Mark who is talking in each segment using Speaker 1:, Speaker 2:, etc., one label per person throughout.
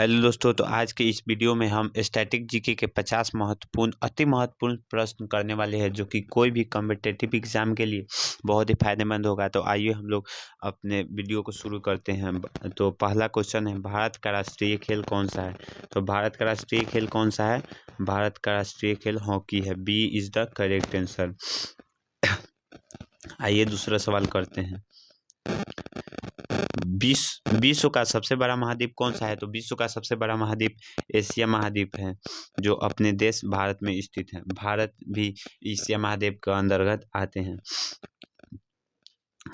Speaker 1: Hello दोस्तों, तो आज के इस वीडियो में हम स्टैटिक जीके के 50 महत्वपूर्ण अति महत्वपूर्ण प्रश्न करने वाले हैं, जो कि कोई भी कॉम्पिटिटिव एग्जाम के लिए बहुत ही फायदेमंद होगा। तो आइए हम लोग अपने वीडियो को शुरू करते हैं। तो पहला क्वेश्चन है, भारत का राष्ट्रीय खेल कौन सा है? तो भारत का राष्ट्रीय खेल कौन सा है? भारत का राष्ट्रीय खेल हॉकी है। B is the correct answer. आइए दूसरा सवाल करते हैं। विश्व का सबसे बड़ा महाद्वीप कौन सा है? तो विश्व का सबसे बड़ा महाद्वीप एशिया महाद्वीप है, जो अपने देश भारत में स्थित है। भारत भी एशिया महाद्वीप के अंतर्गत आते हैं।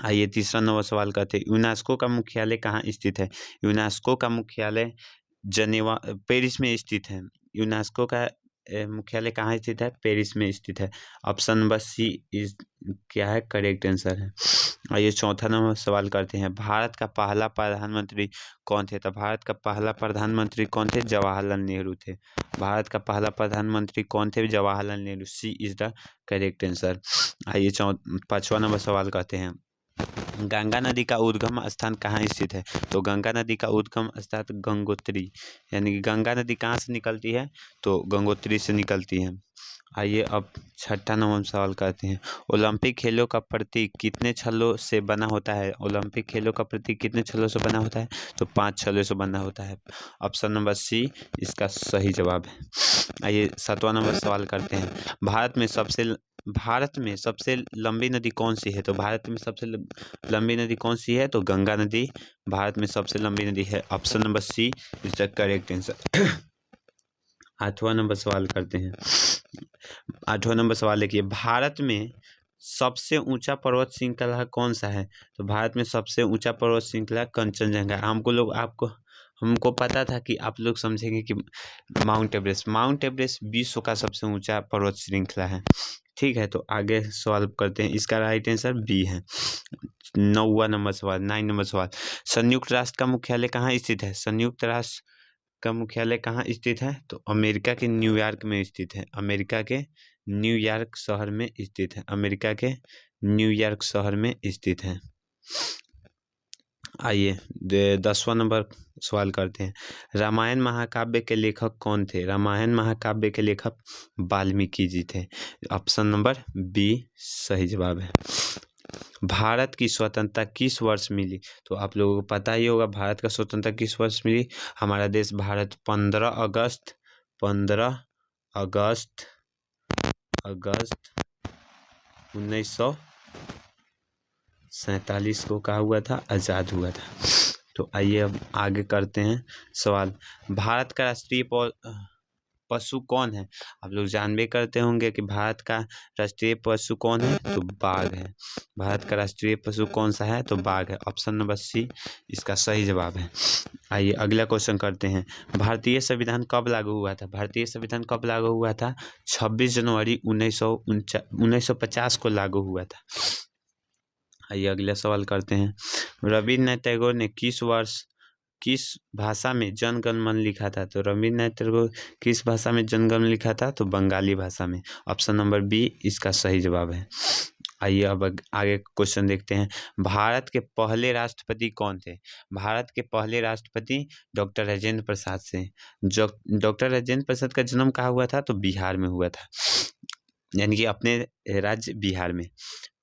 Speaker 1: आइए तीसरा नंबर सवाल करते हैं, यूनेस्को का मुख्यालय कहाँ स्थित है? यूनेस्को का मुख्यालय जनेवा पेरिस में स्थित है। यूनेस्को का मुख्यालय कहाँ स्थित है? पेरिस में स्थित है। ऑप्शन नंबर सी इज क्या है? करेक्ट आंसर है। आइए चौथा नंबर सवाल करते हैं, भारत का पहला प्रधानमंत्री कौन थे? तो भारत का पहला प्रधानमंत्री कौन थे? जवाहरलाल नेहरू थे। भारत का पहला प्रधानमंत्री कौन थे? जवाहरलाल नेहरू। सी इज द करेक्ट आंसर। आइए पांचवा नंबर सवाल करते हैं, गंगा नदी का उद्गम स्थान कहाँ स्थित है? तो गंगा नदी का उद्गम स्थान गंगोत्री, यानी कि गंगा नदी कहाँ से निकलती है? तो गंगोत्री से निकलती है। आइए अब छठा नंबर सवाल करते हैं, ओलंपिक खेलों का प्रतीक कितने छल्लों से बना होता है? ओलंपिक खेलों का प्रतीक कितने छल्लों से बना होता है? तो 5 छल्लों से बना होता है। ऑप्शन नंबर सी इसका सही जवाब है। आइए सातवां नंबर सवाल करते हैं, भारत में सबसे लंबी नदी कौन सी है? तो भारत में सबसे लंबी नदी कौन सी है? तो गंगा नदी भारत में सबसे लंबी नदी है। Option number C is the correct answer. आठवां नंबर सवाल करते हैं। आठवां नंबर सवाल देखिए, भारत में सबसे ऊंचा पर्वत श्रृंखला कौन सा है? तो भारत में सबसे ऊंचा पर्वत श्रृंखला कंचनजंगा। हमको पता था कि आप लोग समझेंगे कि माउंट एवरेस्ट विश्व का सबसे ऊंचा पर्वत श्रृंखला है। ठीक है, तो आगे सवाल करते हैं। इसका राइट आंसर बी है। 9 नंबर सवाल, संयुक्त राष्ट्र का मुख्यालय कहाँ स्थित है? संयुक्त राष्ट्र का मुख्यालय कहाँ स्थित है? तो अमेरिका के न्यूयॉर्क में स्थित है। अमेरिका के न्यूयॉर्क शहर में स्थित है। अमेरिका के न्यूयॉर्क शहर में स्थित है। आइए 10वां नंबर सवाल करते हैं, रामायण महाकाव्य के लेखक कौन थे? रामायण महाकाव्य के लेखक वाल्मीकि जी थे। ऑप्शन नंबर बी सही जवाब है। भारत की स्वतंत्रता किस वर्ष मिली? तो आप लोगों को पता ही होगा भारत का स्वतंत्रता किस वर्ष मिली। हमारा देश भारत 15 अगस्त 1947 को कहा हुआ था, आज़ाद हुआ था। तो आइए अब आगे करते हैं सवाल, भारत का राष्ट्रीय पशु कौन है? आप लोग जानबे करते होंगे कि भारत का राष्ट्रीय पशु कौन है? तो बाघ है। भारत का राष्ट्रीय पशु कौन सा है? तो बाघ है। ऑप्शन नंबर सी इसका सही जवाब है। आइए अगला क्वेश्चन करते हैं, भारतीय संविधान कब लागू हुआ था? भारतीय संविधान कब लागू हुआ था? 26 जनवरी 1950 को लागू हुआ था। आइए अगला सवाल करते हैं, रविन्द्रनाथ टैगोर ने किस भाषा में जन गण मन लिखा था? तो रविन्द्रनाथ टैगोर किस भाषा में जन गण लिखा था? तो बंगाली भाषा में। ऑप्शन नंबर बी इसका सही जवाब है। आइए अब आगे क्वेश्चन देखते हैं, भारत के पहले राष्ट्रपति कौन थे? भारत के पहले राष्ट्रपति डॉक्टर राजेंद्र प्रसाद से। डॉक्टर राजेंद्र प्रसाद का जन्म कहाँ हुआ था? तो बिहार में हुआ था, यानी कि अपने राज्य बिहार में।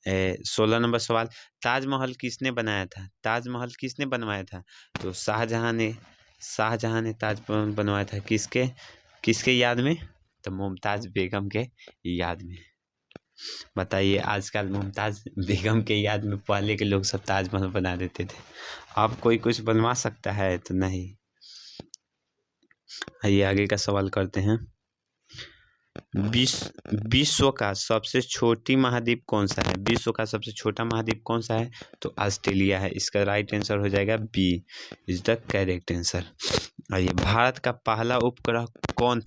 Speaker 1: 16 नंबर सवाल, ताजमहल किसने बनाया था? ताजमहल किसने बनवाया था? तो शाहजहां ने ताजमहल बनवाया था। किसके याद में? तो मुमताज बेगम के याद में। बताइए, आजकल मुमताज बेगम के याद में पहले के लोग सब ताजमहल बना देते थे। अब कोई कुछ बनवा सकता है? तो नहीं। आइए आगे का सवाल करते हैं, विश्व का सबसे छोटी महाद्वीप कौन सा है? विश्व का सबसे छोटा महाद्वीप कौन सा है? तो ऑस्ट्रेलिया है। इसका राइट आंसर हो जाएगा B is the correct answer. आइए, भारत का पहला उपग्रह कौन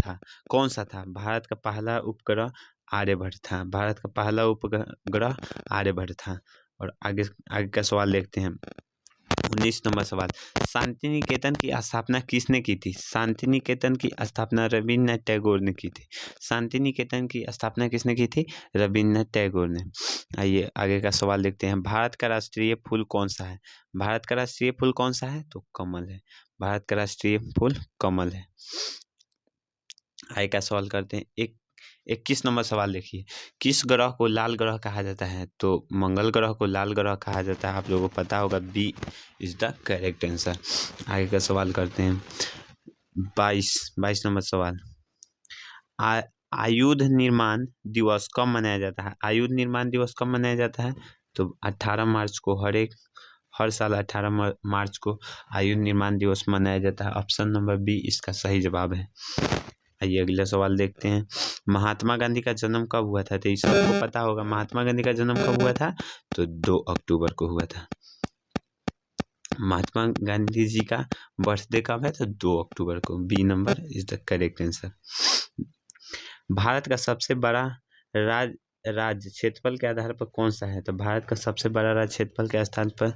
Speaker 1: सा था? भारत का पहला उपग्रह आर्यभट्ट था। भारत का पहला उपग्रह आर्यभट्ट था। और आगे का सवाल देखते हैं, 19 नंबर सवाल, शांति निकेतन की स्थापना किसने की थी? शांति निकेतन की स्थापना रविन्द्रनाथ टैगोर ने की थी। शांति निकेतन की स्थापना किसने की थी? रविन्द्रनाथ टैगोर ने। आइए आगे का सवाल देखते हैं। भारत का राष्ट्रीय फूल कौन सा है? भारत का राष्ट्रीय फूल कौन सा है? तो कमल है। भारत का राष्ट्रीय फूल कमल है। आगे का सवाल करते हैं। 21 नंबर सवाल देखिए, किस ग्रह को लाल ग्रह कहा जाता है? तो मंगल ग्रह को लाल ग्रह कहा जाता है। आप लोगों को पता होगा, B is the correct answer. आगे का सवाल करते हैं। 22 नंबर सवाल, आयुध निर्माण दिवस कब मनाया जाता है? आयुध निर्माण दिवस कब मनाया जाता है? तो 18 मार्च को, हर साल 18 मार्च को आयुध निर्माण दिवस मनाया जाता है। ऑप्शन नंबर बी इसका सही जवाब है। आइए अगला सवाल देखते हैं। महात्मा गांधी का जन्म कब हुआ था? तो इस सबको पता होगा, महात्मा गांधी का जन्म कब हुआ था? तो 2 अक्टूबर को हुआ था। महात्मा गांधी जी का बर्थडे कब है? तो 2 अक्टूबर को। B number is the correct answer. Bharat का सबसे बड़ा राज्य क्षेत्रफल के आधार पर कौन सा है? तो भारत का सबसे बड़ा राज्य क्षेत्रफल के स्थान पर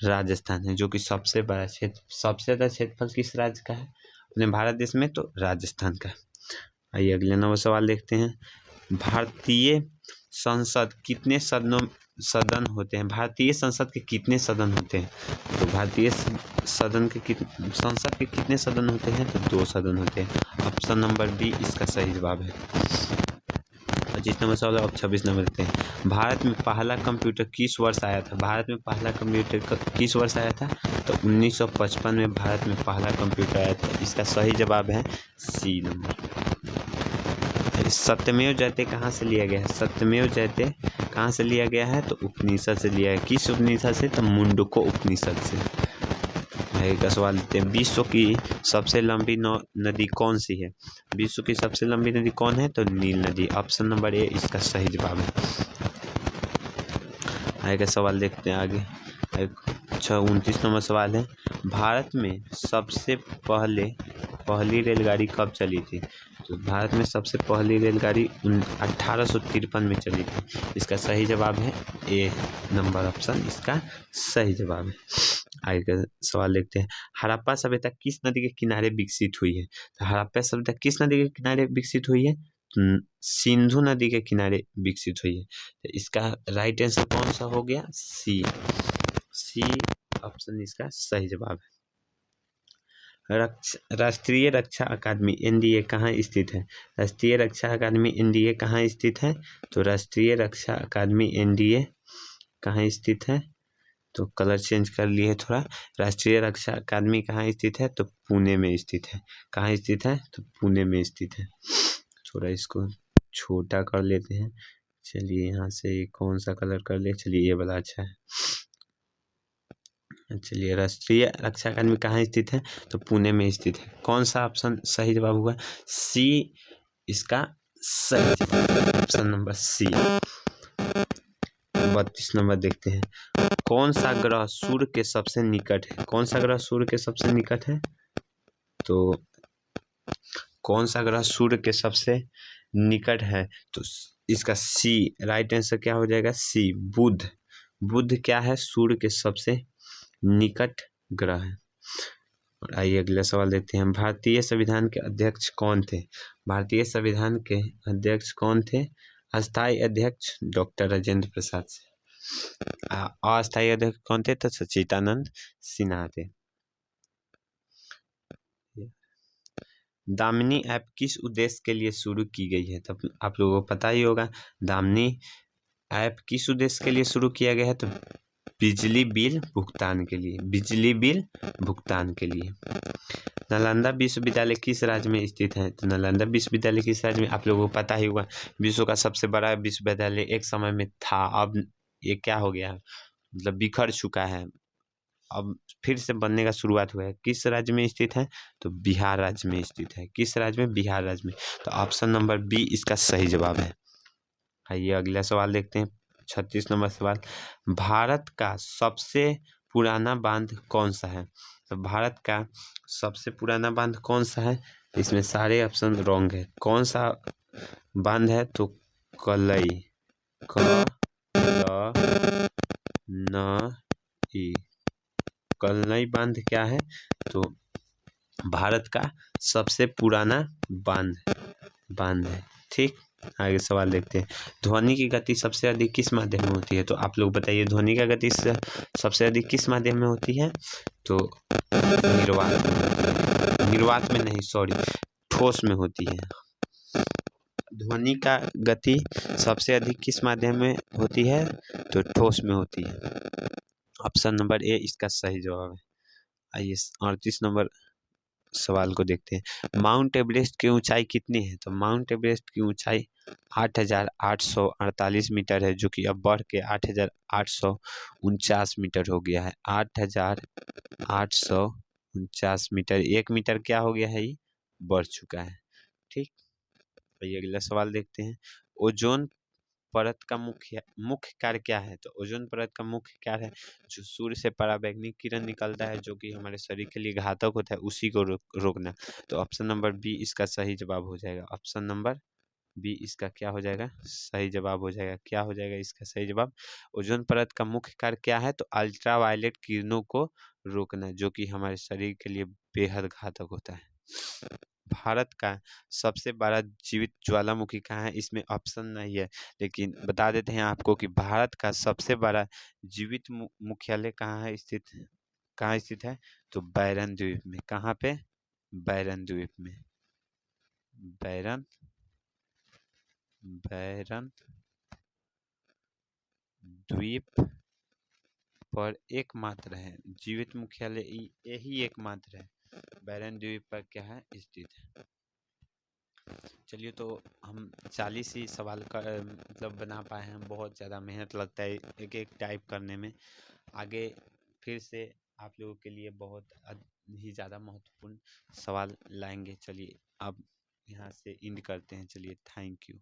Speaker 1: राजस्थान है, जो कि सबसे बड़ा सबसे ज़्यादा क्षेत्रफल किस राज्य का है अपने भारत देश में? तो राजस्थान का। आइए अगले नंबर सवाल देखते हैं। भारतीय संसद कितने सदन होते हैं? भारतीय संसद के कितने सदन होते हैं? तो भारतीय संसद के कितने सदन होते हैं? तो 2 सदन होते हैं। ऑप्शन नंबर बी इसका सही जवाब है। 25 नंबर सवाल अब 26 नंबर देखते हैं। भारत में पहला कंप्यूटर किस वर्ष आया था? भारत में पहला कंप्यूटर किस वर्ष आया था? तो 1955 में भारत में पहला कंप्यूटर आया था। इसका सही जवाब है सी नंबर। सत्यमेव जयते कहाँ से लिया गया है? सत्यमेव जयते कहाँ से लिया गया है? तो उपनिषद से लिया है। किस उपनिषद से? तो मुंडको उपनिषद से। आगे का सवाल देते हैं। विश्व की सबसे लंबी नदी कौन सी है? विश्व की सबसे लंबी नदी कौन है? तो नील नदी। ऑप्शन नंबर ए इसका सही जवाब है। आगे का सवाल देखते हैं आगे। 29 नंबर सवाल है। भारत में सबसे पहली रेलगाड़ी कब चली थी? तो भारत में सबसे पहली रेलगाड़ी 1853 में चली थी। इसका सही जवाब है ए नंबर ऑप्शन इसका सही जवाब है। आगे का सवाल देखते हैं। हड़प्पा सभ्यता किस नदी के किनारे विकसित हुई है? तो हड़प्पा सभ्यता किस नदी के किनारे विकसित हुई है? सिंधु नदी के किनारे विकसित हुई है। तो इसका राइट आंसर कौन सा हो गया? सी ऑप्शन इसका सही जवाब है। राष्ट्रीय रक्षा अकादमी एनडीए कहाँ स्थित है? राष्ट्रीय रक्षा अकादमी एनडीए कहाँ स्थित है? तो राष्ट्रीय रक्षा अकादमी एनडीए कहाँ स्थित है? तो कलर चेंज कर लिए थोड़ा। राष्ट्रीय रक्षा अकादमी कहाँ स्थित है? तो पुणे में स्थित है। कहाँ स्थित है? तो पुणे में स्थित है। थोड़ा इसको छोटा कर लेते हैं। चलिए यहाँ से कौन सा कलर कर ले? चलिए ये वाला अच्छा है। चलिए राष्ट्रीय रक्षा अकादमी कहाँ स्थित है? तो पुणे में स्थित है। कौन सा ऑप्शन सही जवाब हुआ? सी इसका सही जवाब। ऑप्शन नंबर सी। 32 नंबर देखते हैं। कौन सा ग्रह सूर्य के सबसे निकट है? कौन सा ग्रह सूर्य के सबसे निकट है? तो कौन सा ग्रह सूर्य के सबसे निकट है? तो इसका सी राइट आंसर क्या हो जाएगा? सी बुध। बुध क्या है? सूर्य के सबसे निकट ग्रह है। और आइए अगला सवाल देखते हैं। भारतीय संविधान के अध्यक्ष कौन थे? भारतीय संविधान के अध्यक्ष कौन थे? अस्थायी अध्यक्ष डॉक्टर राजेंद्र प्रसाद से। अस्थायी अध्यक्ष कौन थे? तो सच्चिदानंद सिन्हा थे। दामिनी ऐप किस उद्देश्य के लिए शुरू की गई है? तब आप लोगों को पता ही होगा दामिनी ऐप किस उद्देश्य के लिए शुरू किया गया है? तो बिजली बिल भुगतान के लिए। बिजली बिल भुगतान के लिए। नालंदा विश्वविद्यालय किस राज्य में स्थित है? तो नालंदा विश्वविद्यालय किस राज्य में? आप लोगों को पता ही होगा विश्व का सबसे बड़ा विश्वविद्यालय एक समय में था। अब ये क्या हो गया है? मतलब बिखर चुका है, अब फिर से बनने का शुरुआत हुआ है। किस राज्य में स्थित है? तो बिहार राज्य में स्थित है। किस राज्य में? बिहार राज्य में। तो ऑप्शन नंबर बी इसका सही जवाब है। आइए अगला सवाल देखते हैं। 36 नंबर सवाल। भारत का सबसे पुराना बांध कौन सा है? तो भारत का सबसे पुराना बांध कौन सा है? इसमें सारे ऑप्शन रॉन्ग है। कौन सा बांध है? तो कलई क ल न ई कलनई बांध क्या है? तो भारत का सबसे पुराना बांध है। ठीक, आगे सवाल देखते हैं। ध्वनि की गति सबसे अधिक किस माध्यम में होती है? तो आप लोग बताइए, ध्वनि का गति सबसे अधिक किस माध्यम में होती है? तो निर्वात में नहीं, सॉरी, ठोस में होती है। ध्वनि का गति सबसे अधिक किस माध्यम में होती है? तो ठोस में होती है। ऑप्शन नंबर ए इसका सही जवाब है। आइए 38 नंबर सवाल को देखते हैं। माउंट एवरेस्ट की ऊंचाई कितनी है? तो माउंट एवरेस्ट की ऊंचाई 8,848 मीटर है, जो कि अब बढ़ के 8,849 मीटर हो गया है। 8,849 मीटर, 1 मीटर क्या हो गया है? ये बढ़ चुका है। ठीक, आइए अगला सवाल देखते हैं। ओजोन परत का मुख्य कार्य क्या है? तो ओजोन परत का मुख्य कार्य है जो सूर्य से पराबैंगनी किरण निकलता है, जो कि हमारे शरीर के लिए घातक होता है, उसी को रोकना। तो ऑप्शन नंबर बी इसका सही जवाब हो जाएगा। ऑप्शन नंबर बी इसका क्या हो जाएगा? सही जवाब हो जाएगा। क्या हो जाएगा इसका सही जवाब? ओजोन परत का मुख्य कार्य क्या है? तो अल्ट्रावायलेट किरणों को रोकना, जो कि हमारे शरीर के लिए बेहद घातक होता है। भारत का सबसे बड़ा जीवित ज्वालामुखी कहाँ है? इसमें ऑप्शन नहीं है, लेकिन बता देते हैं आपको कि भारत का सबसे बड़ा जीवित मुख्यालय कहाँ स्थित है? तो बैरन द्वीप में। कहाँ पे? बैरन द्वीप में। बैरन द्वीप पर एकमात्र है जीवित मुख्यालय, यही एकमात्र है। बैरन द्वीप पर क्या है? स्थित है। चलिए, तो हम 40 ही सवाल का मतलब बना पाए हैं। बहुत ज़्यादा मेहनत लगता है एक एक टाइप करने में। आगे फिर से आप लोगों के लिए बहुत ही ज़्यादा महत्वपूर्ण सवाल लाएंगे। चलिए अब यहाँ से एंड करते हैं। चलिए, थैंक यू।